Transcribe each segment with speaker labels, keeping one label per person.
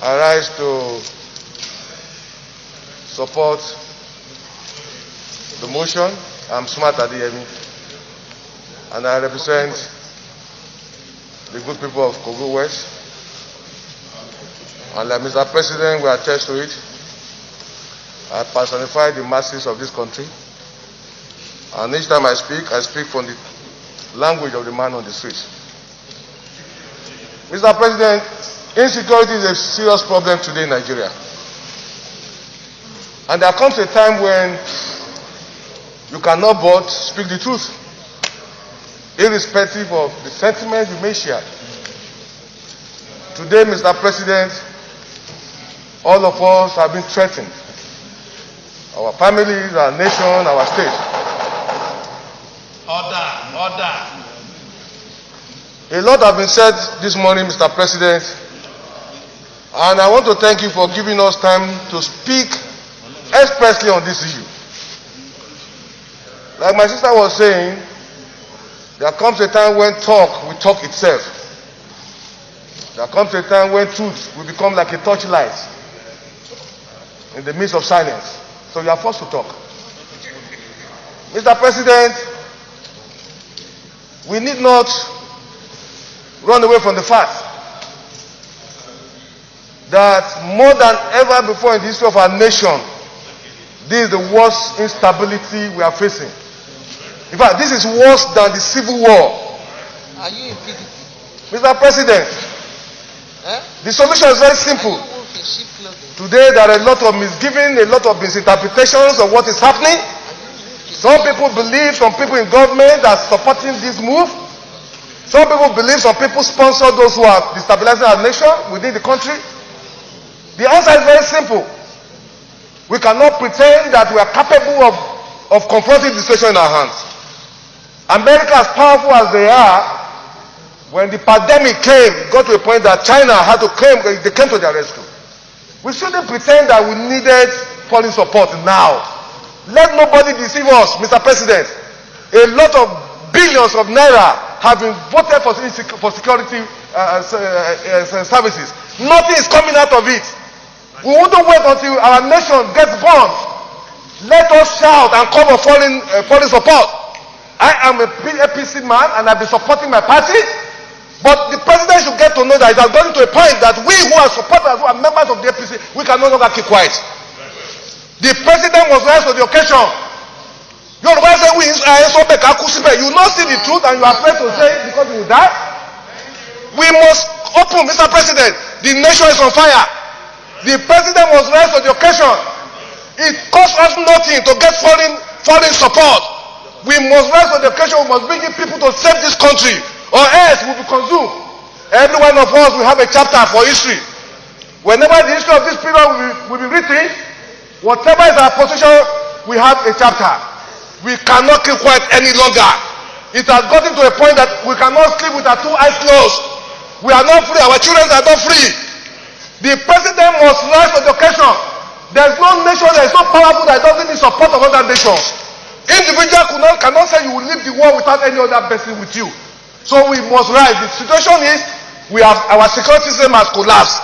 Speaker 1: I rise to support the motion. I'm Smart Adeyemi, and I represent the good people of Kogi West. And like Mr. President will attest to it, I personify the masses of this country. And each time I speak from the language of the man on the streets. Mr. President, insecurity is a serious problem today in Nigeria. And there comes a time when you cannot but speak the truth, irrespective of the sentiments you may share. Today, Mr. President, all of us have been threatened. Our families, our nation, our state.
Speaker 2: Order.
Speaker 1: A lot has been said this morning, Mr. President, and I want to thank you for giving us time to speak expressly on this issue. Like my sister was saying, there comes a time when talk will talk itself. There comes a time when truth will become like a torchlight in the midst of silence. So you are forced to talk. Mr. President, we need not run away from the fact that more than ever before in the history of our nation, this is the worst instability we are facing. In fact, this is worse than the Civil War.
Speaker 3: Are you in PDP?
Speaker 1: Mr. President, the solution is very simple. Today there are a lot of misgiving, a lot of misinterpretations of what is happening. Some people believe, some people in government are supporting this move. Some people believe, some people sponsor those who are destabilizing our nation within the country. The answer is very simple. We cannot pretend that we are capable of confronting the situation in our hands. America, as powerful as they are, when the pandemic came, it got to a point that China had to claim, they came to their rescue. We shouldn't pretend that we needed foreign support now. Let nobody deceive us, Mr. President. A lot of billions of naira have been voted for security services. Nothing is coming out of it. We wouldn't wait until our nation gets bombed. Let us shout and call for foreign support. I am a APC man and I've been supporting my party. But the president should get to know that it has gotten to a point that we who are supporters, who are members of the APC, we can no longer keep quiet. The president must rise to the occasion. You will not see the truth and you are afraid to say it because you will die. We must open, Mr. President. The nation is on fire. The president must rise to the occasion. It costs us nothing to get foreign support. We must rise to the occasion. We must bring in people to save this country, or else we will be consumed. Every one of us will have a chapter for history. Whenever the history of this period will be written, whatever is our position, we have a chapter. We cannot keep quiet any longer. It has gotten to a point that we cannot sleep with our two eyes closed. We are not free. Our children are not free. The president must rise to the occasion. There is no nation that is so powerful that doesn't need support of other nations. Individual cannot say you will leave the war without any other person with you. So we must rise. The situation is our security system has collapsed.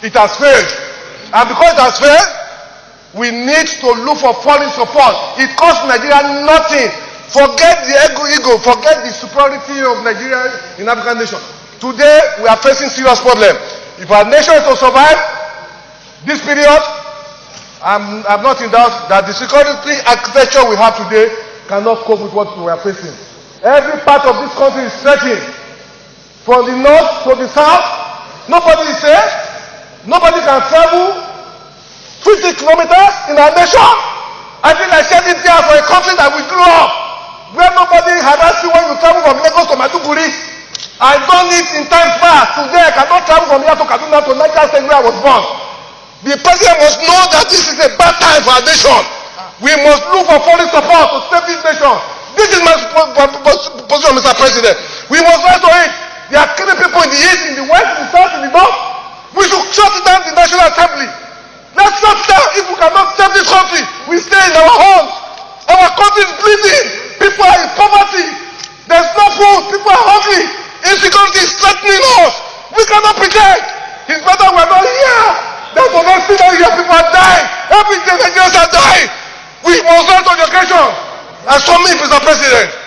Speaker 1: It has failed. And because it has failed, we need to look for foreign support. It costs Nigeria nothing. Forget the ego, forget the superiority of Nigeria in African nation. Today, we are facing serious problem. If our nation is to survive this period, I'm not in doubt that the security architecture we have today cannot cope with what we are facing. Every part of this country is threatened. From the north to the south, nobody is safe. Nobody can travel 50 kilometers in our nation. I think I said it there for a country that we grew up, where nobody harass you when you travel from Lagos to Maiduguri. I done it in times past. Today I cannot travel from here to Kaduna to Niger State where I was born. The president must know that this is a bad time for our nation. We must look for foreign support to save this nation. This is my position, Mr. President. We must rise to it. They are killing people in the east, in the west, in the south, in the north. We should shut down the National Assembly. Let's shut down. If we cannot save this country, we stay in our homes. Our country is bleeding. People are in poverty. There's no food. People are hungry. Insecurity is threatening us. We cannot pretend. It's better we're not here. Every day your people are dying. Every day Nigerians are dying. We must not touch education. And so me, Mr. President.